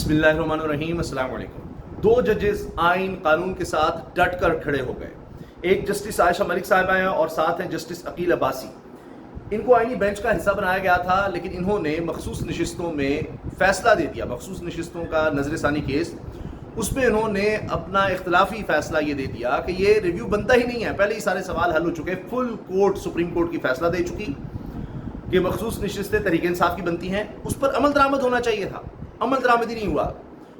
بسم اللہ الرحمن الرحیم. السلام علیکم. دو ججز آئین قانون کے ساتھ ڈٹ کر کھڑے ہو گئے. ایک جسٹس عائشہ ملک صاحبہ ہیں اور ساتھ ہیں جسٹس عقیل عباسی. ان کو آئینی بینچ کا حصہ بنایا گیا تھا، لیکن انہوں نے مخصوص نشستوں میں فیصلہ دے دیا. مخصوص نشستوں کا نظر ثانی کیس، اس میں انہوں نے اپنا اختلافی فیصلہ یہ دے دیا کہ یہ ریویو بنتا ہی نہیں ہے. پہلے ہی سارے سوال حل ہو چکے. فل کورٹ سپریم کورٹ کی فیصلہ دے چکی کہ مخصوص نشستیں تحریک انصاف کی بنتی ہیں. اس پر عمل درآمد ہونا چاہیے تھا، عمل درآمد ہی نہیں ہوا.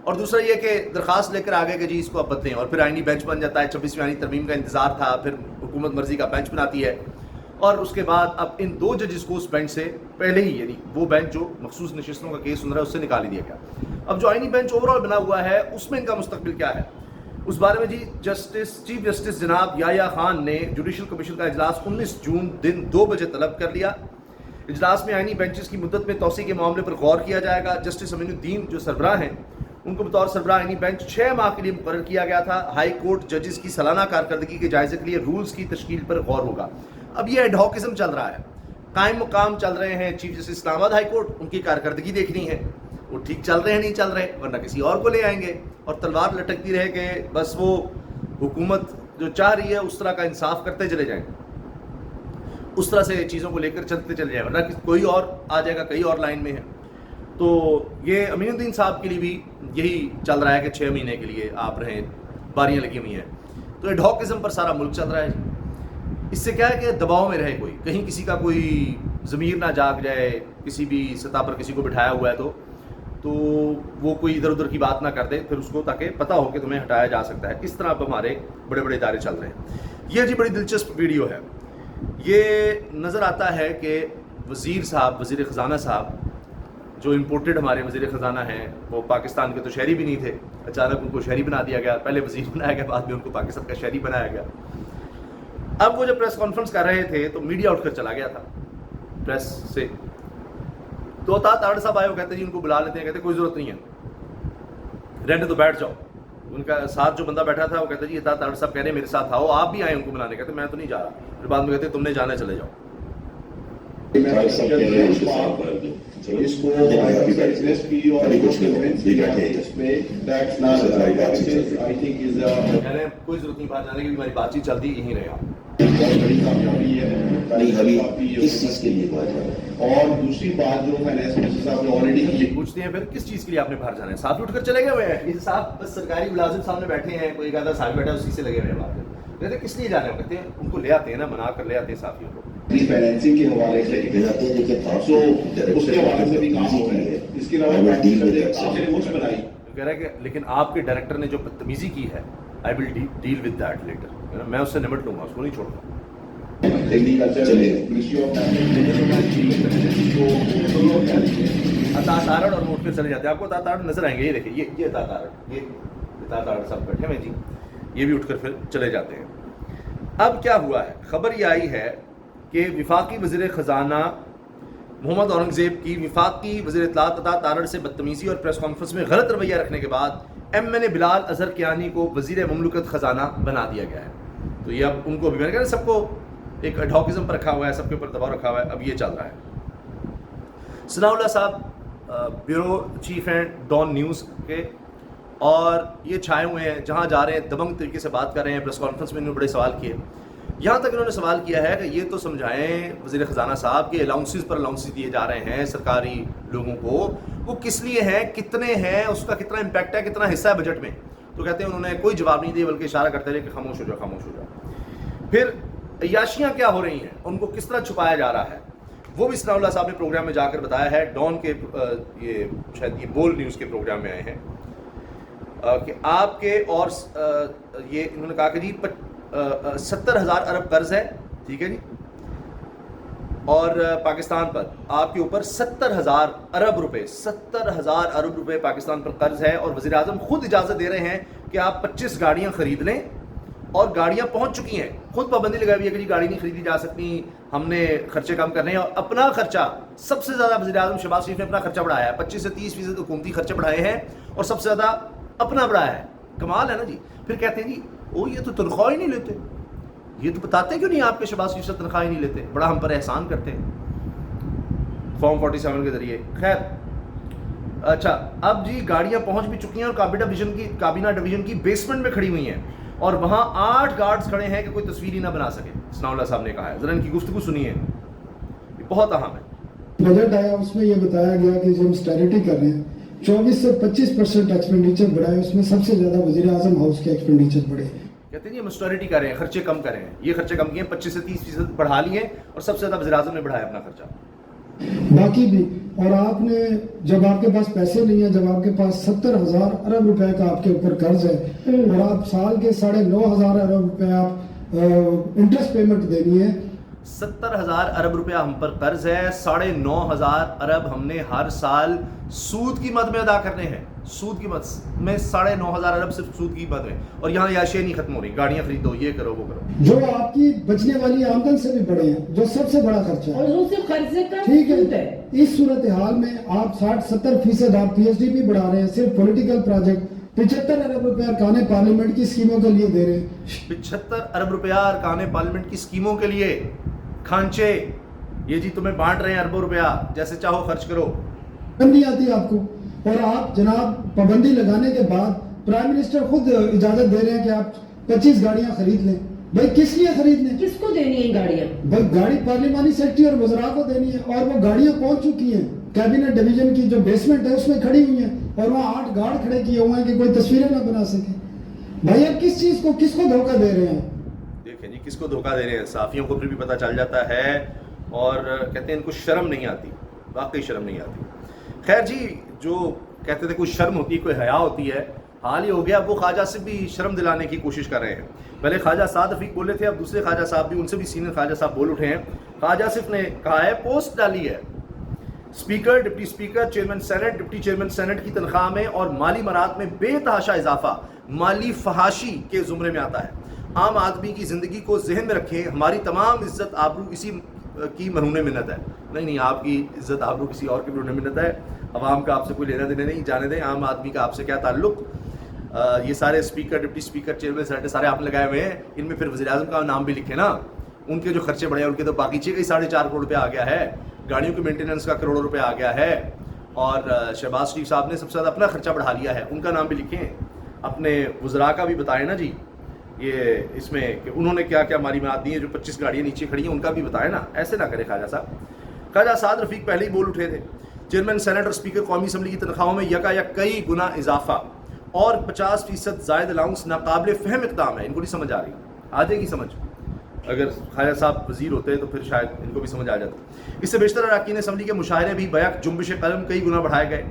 اور دوسرا یہ کہ درخواست لے کر آگے کہ جی اس کو اب بدلیں، اور پھر آئینی بینچ بن جاتا ہے. 26ویں آئینی ترمیم کا انتظار تھا، پھر حکومت مرضی کا بینچ بناتی ہے. اور اس کے بعد اب ان دو ججز کو اس بینچ سے پہلے ہی، یعنی وہ بینچ جو مخصوص نشستوں کا کیس سن رہا ہے، اس سے نکال دیا گیا. اب جو آئینی بینچ اوور آل بنا ہوا ہے، اس میں ان کا مستقبل کیا ہے، اس بارے میں جی چیف جسٹس جناب یحییٰ خان نے جوڈیشل کمیشن کا اجلاس 19 جون دن 2 بجے طلب کر لیا. اجلاس میں آئینی بینچز کی مدت میں توسیع کے معاملے پر غور کیا جائے گا. جسٹس امین الدین جو سربراہ ہیں، ان کو بطور سربراہ آئینی بینچ 6 ماہ کے لیے مقرر کیا گیا تھا. ہائی کورٹ ججز کی سالانہ کارکردگی کے جائزے کے لیے رولز کی تشکیل پر غور ہوگا. اب یہ ایڈہاکزم چل رہا ہے، قائم مقام چل رہے ہیں. چیف جسٹس اسلام آباد ہائی کورٹ، ان کی کارکردگی دیکھنی ہے، وہ ٹھیک چل رہے ہیں نہیں چل رہے، ورنہ کسی اور کو لے آئیں گے اور تلوار لٹکتی رہے کہ بس وہ حکومت جو چاہ رہی ہے اس طرح کا انصاف کرتے چلے جائیں، اس طرح سے چیزوں کو لے کر چلتے چلے جائیں، ورنہ کوئی اور آ جائے گا، کئی اور لائن میں ہے. تو یہ امین الدین صاحب کے لیے بھی یہی چل رہا ہے کہ 6 مہینے کے لیے آپ رہیں، باریاں لگی ہوئی ہیں. تو ایڈہاکزم پر سارا ملک چل رہا ہے. اس سے کیا ہے کہ دباؤ میں رہے کوئی، کہیں کسی کا کوئی ضمیر نہ جاگ جائے، کسی بھی سطح پر کسی کو بٹھایا ہوا ہے تو وہ کوئی ادھر ادھر کی بات نہ کر دے پھر اس کو، تاکہ پتہ ہو کہ تمہیں ہٹایا جا سکتا ہے. اس طرح اب ہمارے بڑے بڑے ادارے چل رہے ہیں. یہ جی بڑی دلچسپ ویڈیو ہے. یہ نظر آتا ہے کہ وزیر صاحب، وزیر خزانہ صاحب، جو امپورٹڈ ہمارے وزیر خزانہ ہیں، وہ پاکستان کے تو شہری بھی نہیں تھے، اچانک ان کو شہری بنا دیا گیا. پہلے وزیر بنایا گیا، بعد میں ان کو پاکستان کا شہری بنایا گیا. اب وہ جب پریس کانفرنس کر رہے تھے تو میڈیا اٹھ کر چلا گیا تھا پریس سے. تو تاڑ صاحب آئے، وہ کہتے ہیں جی ان کو بلا لیتے ہیں. کہتے کوئی ضرورت نہیں ہے، رہنے تو بیٹھ جاؤ. ان کا ساتھ جو بندہ بیٹھا تھا وہ کہتا جی تاڑ صاحب کہہ رہے ہیں میرے ساتھ آؤ، آپ بھی آئے ان کو بلانے. کہتے میں تو نہیں جا رہا. پھر بعد میں کہتے تم نے جانا، چلے جاؤ. اس کو کوئی ضرورت نہیں باہر جانے کی، ہماری بات چیت چلتی یہیں رہے. کس چیز کے لیے باہر جانا؟ اور دوسری بات جو فائنانس منسٹر صاحب نے آلریڈی کی، پوچھتے ہیں پھر کس چیز کے لیے آپ نے باہر جانا ہے؟ صاحب اٹھ کر چلے گئے ہوئے ہیں. یہ صاحب بس سرکاری ملازم سامنے بیٹھے ہیں، کوئی کہتا ہے صاحب بیٹھا اسی سے لگے ہوئے ہیں. بات کہتے ہیں کس لیے جانے ہیں؟ کہتے ہیں ان کو لے آتے ہیں نا، منا کر لے آتے ہیں صحافیوں کو. فائنینسنگ کے حوالے سے اس کے حوالے سے بھی کام ہو رہے ہیں. اس کے علاوہ کہہ رہا ہے کہ لیکن آپ کے ڈائریکٹر نے جو بدتمیزی کی ہے، I will deal with that later. میں اس سے نمٹ لوں گا، اس کو نہیں چھوڑوں گا. تاڑ اور موٹ پہ چلے جاتے ہیں. آپ کو تاڑ نظر آئیں گے. یہ دیکھیں، یہ تاڑ سب بیٹھے ہوئے جی، یہ بھی اٹھ کر پھر چلے جاتے ہیں. اب کیا ہوا ہے؟ خبر یہ آئی ہے کہ وفاقی وزیر خزانہ محمد اورنگزیب کی وفاقی وزیر اطلاعات عطا تارڑ سے بدتمیزی اور پریس کانفرنس میں غلط رویہ رکھنے کے بعد ایم این اے بلال اظہر کیانی کو وزیر مملکت خزانہ بنا دیا گیا ہے. تو یہ اب ان کو بھی، میں نے کہا سب کو ایک ایڈہاکزم پر رکھا ہوا ہے، سب کے اوپر دباؤ رکھا ہوا ہے. اب یہ چل رہا ہے. ثناء اللہ صاحب بیورو چیف ہیں ڈان نیوز کے، اور یہ چھائے ہوئے ہیں، جہاں جا رہے ہیں دبنگ طریقے سے بات کر رہے ہیں. پریس کانفرنس میں انہوں نے بڑے سوال کیے. یہاں تک انہوں نے سوال کیا ہے کہ یہ تو سمجھائیں وزیر خزانہ صاحب کے الاؤنسز پر الاؤنسز دیے جا رہے ہیں سرکاری لوگوں کو، وہ کس لیے ہیں، کتنے ہیں، اس کا کتنا امپیکٹ ہے، کتنا حصہ ہے بجٹ میں. تو کہتے ہیں انہوں نے کوئی جواب نہیں دیا، بلکہ اشارہ کرتے رہے کہ خاموش ہو جاؤ، خاموش ہو جاؤ. پھر عیاشیاں کیا ہو رہی ہیں، ان کو کس طرح چھپایا جا رہا ہے، وہ بھی ثناء اللہ صاحب نے پروگرام میں جا کر بتایا ہے. ڈان کے یہ شاید یہ بول نیوز کے پروگرام میں آئے ہیں کہ آپ کے، اور یہ انہوں نے کہا کہ جی 70,000 ارب قرض ہے، ٹھیک ہے جی، اور پاکستان پر آپ کے اوپر 70,000 ارب روپے پاکستان پر قرض ہے. اور وزیر اعظم خود اجازت دے رہے ہیں کہ آپ 25 گاڑیاں خرید لیں، اور گاڑیاں پہنچ چکی ہیں. خود پابندی لگائی ہوئی ہے کہ جی گاڑی نہیں خریدی جا سکتی، ہم نے خرچے کم کرنے ہیں. اور اپنا خرچہ سب سے زیادہ وزیر اعظم شہباز شریف نے اپنا خرچہ بڑھایا ہے. 25 سے 30% حکومتی خرچے بڑھائے ہیں، اور سب سے زیادہ اپنا بڑھایا ہے. کمال ہے نا جی. پھر کہتے ہیں جی وہ یہ تو تنخواہ ہی نہیں لیتے. یہ تو بتاتے کیوں نہیں آپ کے شہباز شریف سے تنخواہ ہی نہیں لیتے، بڑا ہم پر احسان کرتے ہیں فارم 47 کے ذریعے. خیر، اچھا اب جی گاڑیاں پہنچ بھی چکی ہیں اور کابینہ ڈویژن کی بیسمنٹ میں کھڑی ہوئی ہیں اور وہاں 8 گارڈز کھڑے ہیں کہ کوئی تصویر ہی نہ بنا سکے. ثناء اللہ صاحب نے کہا ہے, ذرا ان کی گفتگو سنیے, یہ بہت اہم ہے. بجٹ آیا اس میں یہ بتایا گیا کہ جو ہم اسٹیڈیٹی کر رہے ہیں 24 سے 25% ایکسپینڈیچر بڑھا ہے, اس میں سب سے زیادہ وزیر اعظم ہاؤس کے ایکسپینڈیچر بڑھے. کہتے ہیں یہ مسٹوریٹی کر رہے ہیں, خرچے کم کر رہے ہیں, یہ خرچے کم کیے ہیں, 25 سے 30% بڑھا لیے اور سب سے زیادہ وزیر اعظم نے بڑھایا اپنا خرچہ. باقی بھی, اور آپ نے جب آپ کے پاس پیسے نہیں ہیں, جب آپ کے پاس 70,000 ارب روپے کا آپ کے اوپر قرض ہے اور آپ سال کے 9,500 ارب روپے آپ انٹرسٹ پیمنٹ دینی ہے. 70,000 ارب روپیہ ہم پر قرض ہے, 9,500 ارب ہم نے ہر سال سود کی مد میں ادا کرنے ہیں. سود کی مد میں 9,500 ارب صرف سود کی مد میں, اور یہاں عیاشیاں نہیں ختم ہو رہی, گاڑیاں خریدو, یہ کرو وہ کرو. جو آپ کی بچنے والی آمدن سے بھی بڑے ہیں, جو سب سے بڑا خرچہ ہے, اور وہ صرف قرضے کا ٹھیک سود ہے. اس صورتحال میں آپ 60-70% آپ پی ایچ ڈی بھی بڑھا رہے ہیں, صرف پولیٹیکل پروجیکٹ 75 ارب روپے ارکان پارلیمنٹ کی اسکیموں کے لیے دے رہے ہیں. 75 ارب روپیہ ارکان پارلیمنٹ کی اسکیموں کے لیے, کھانچے یہ جی تمہیں بانٹ رہے ہیں اربوں روپیہ, جیسے چاہو خرچ کرو. نہیں آتی آپ کو, اور آپ جناب پابندی لگانے کے بعد پرائم منسٹر خود اجازت دے رہے ہیں کہ آپ 25 گاڑیاں خرید لیں. بھائی کس لیے خرید لیں؟ کس کو دینی ہے گاڑیاں؟ بھائی گاڑی پارلیمانی سیکرٹری اور وزراء کو دینی ہے, اور وہ گاڑیاں پہنچ چکی ہیں کیبنٹ ڈویژن کی جو بیسمنٹ ہے اس میں کھڑی ہوئی ہیں, اور وہاں 8 گارڈ کھڑے کیے ہوئے ہیں کہ کوئی تصویریں نہ بنا سکے. بھائی آپ کس چیز کو, کس کو دھوکہ دے رہے ہیں؟ دیکھیں جی کس کو دھوکہ دے رہے ہیں, صحافیوں کو پھر بھی پتہ چل جاتا ہے, اور کہتے ہیں ان کو شرم نہیں آتی, واقعی شرم نہیں آتی. خیر جی, جو کہتے تھے کوئی شرم ہوتی ہے, کوئی حیا ہوتی ہے, حال ہی ہو گیا. وہ خواجہ سے بھی شرم دلانے کی کوشش کر رہے ہیں. پہلے خواجہ سعد رفیق بولے تھے, اب دوسرے خواجہ صاحب بھی, ان سے بھی سینئر خواجہ صاحب بول اٹھے ہیں. خواجہ صرف نے کہا ہے, پوسٹ ڈالی ہے, speaker, deputy speaker, chairman senate, deputy chairman senate کی تنخواہ میں اور مالی مرات میں بے تحاشا اضافہ مالی فحاشی کے زمرے میں آتا ہے. عام آدمی کی زندگی کو ذہن میں رکھیں, ہماری تمام عزت آبرو اسی کی مرہون منت ہے. نہیں, آپ کی عزت آبرو کسی اور کی مرہون منت ہے. عوام کا آپ سے کوئی لینا دینا نہیں, جانے دیں. عام آدمی کا آپ سے کیا تعلق. یہ سارے speaker, deputy speaker, chairman senate سارے آپ نے لگائے ہوئے ہیں, ان میں پھر وزیر اعظم کا نام بھی لکھے نا. ان کے جو خرچے بڑھے ہیں, ان کے تو باقیچے کا ہی 4.5 کروڑ روپیہ آ گیا ہے, گاڑیوں کے مینٹیننس کا کروڑوں روپے آ گیا ہے, اور شہباز شریف صاحب نے سب سے زیادہ اپنا خرچہ بڑھا لیا ہے. ان کا نام بھی لکھیں, اپنے وزراء کا بھی بتائیں نا جی, یہ اس میں کہ انہوں نے کیا کیا مالی مراد دی ہیں. جو 25 گاڑیاں نیچے کھڑی ہیں ان کا بھی بتائیں نا, ایسے نہ کرے خواجہ صاحب. خواجہ سعد رفیق پہلے ہی بول اٹھے تھے, چیئرمین سینٹ اور اسپیکر قومی اسمبلی کی تنخواہوں میں یک کئی گنا اضافہ اور 50% زائد الاؤنس ناقابل فہم اقدام ہے. ان کو نہیں سمجھ آ رہی, آ جائے گی سمجھ. اگر خواجہ صاحب وزیر ہوتے تو پھر شاید ان کو بھی سمجھ آ جاتا. اس سے بیشتر اراکین اسمبلی کے مشاعرے بھی بیک جنبش قلم کئی گنا بڑھائے گئے.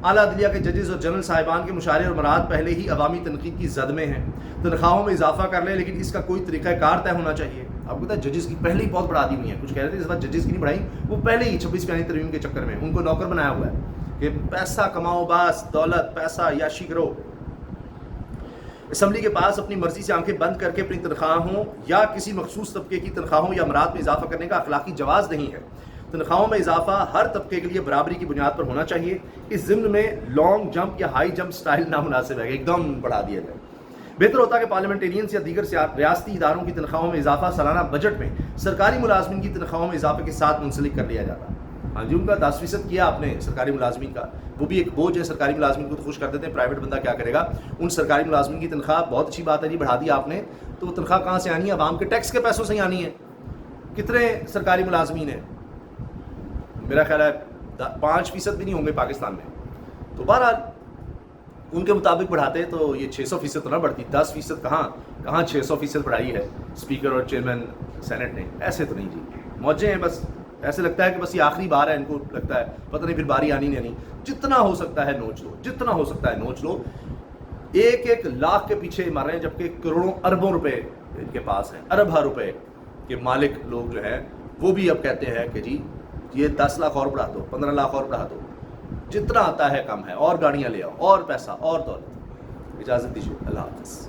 اعلیٰ عدلیہ کے ججز اور جنرل صاحبان کے مشاعرے اور مراد پہلے ہی عوامی تنقید کی زد میں ہیں. تنخواہوں میں اضافہ کر لیں, لیکن اس کا کوئی طریقہ کار طے ہونا چاہیے. آپ کو پتہ ہے ججز کی پہلے ہی بہت بڑھا دی ہوئی ہیں. کچھ کہہ رہے تھے اس بار ججز کی نہیں بڑھائی, وہ پہلے ہی 26 فیانی ترمیم کے چکر میں ان کو نوکر بنایا ہوا ہے کہ پیسہ کماؤ, بس دولت, پیسہ, عیاشی کرو. اسمبلی کے پاس اپنی مرضی سے آنکھیں بند کر کے اپنی تنخواہوں یا کسی مخصوص طبقے کی تنخواہوں یا امرات میں اضافہ کرنے کا اخلاقی جواز نہیں ہے. تنخواہوں میں اضافہ ہر طبقے کے لیے برابری کی بنیاد پر ہونا چاہیے. اس ضمن میں لانگ جمپ یا ہائی جمپ سٹائل نامناسب ہے, ایک دم بڑھا دیا جائے. بہتر ہوتا کہ پارلیمنٹیرینز یا دیگر ریاستی اداروں کی تنخواہوں میں اضافہ سالانہ بجٹ میں سرکاری ملازمین کی تنخواہوں میں اضافے کے ساتھ منسلک کر لیا جاتا. ہاں جی, ان کا 10% کیا آپ نے سرکاری ملازمین کا, وہ بھی ایک بوجھ ہے. سرکاری ملازمین کو تو خوش کر دیتے ہیں, پرائیویٹ بندہ کیا کرے گا. ان سرکاری ملازمین کی تنخواہ بہت اچھی بات ہے جی, بڑھا دی آپ نے, تو وہ تنخواہ کہاں سے آنی ہے؟ عوام کے ٹیکس کے پیسوں سے ہی آنی ہے. کتنے سرکاری ملازمین ہیں؟ میرا خیال ہے 5% بھی نہیں ہوں گے پاکستان میں. تو بہرحال ان کے مطابق بڑھاتے تو یہ 600% تو نہ بڑھتی. 10% کہاں 600% بڑھائی ہے اسپیکر اور چیئرمین سینٹ نے. ایسے تو نہیں جی, موجے ہیں بس. ایسے لگتا ہے کہ بس یہ آخری بار ہے, ان کو لگتا ہے پتہ نہیں پھر باری آنی نہیں. جتنا ہو سکتا ہے نوچ لو, جتنا ہو سکتا ہے نوچ لو. 1 لاکھ کے پیچھے مر رہے ہیں, جبکہ کروڑوں اربوں روپے ان کے پاس ہیں. ارب روپے کے مالک لوگ جو ہیں وہ بھی اب کہتے ہیں کہ جی یہ 10 لاکھ اور بڑھا دو, 15 لاکھ اور بڑھا دو. جتنا آتا ہے کم ہے, اور گاڑیاں لے آؤ, اور پیسہ, اور دولت. اجازت دیجیے, اللہ حافظ.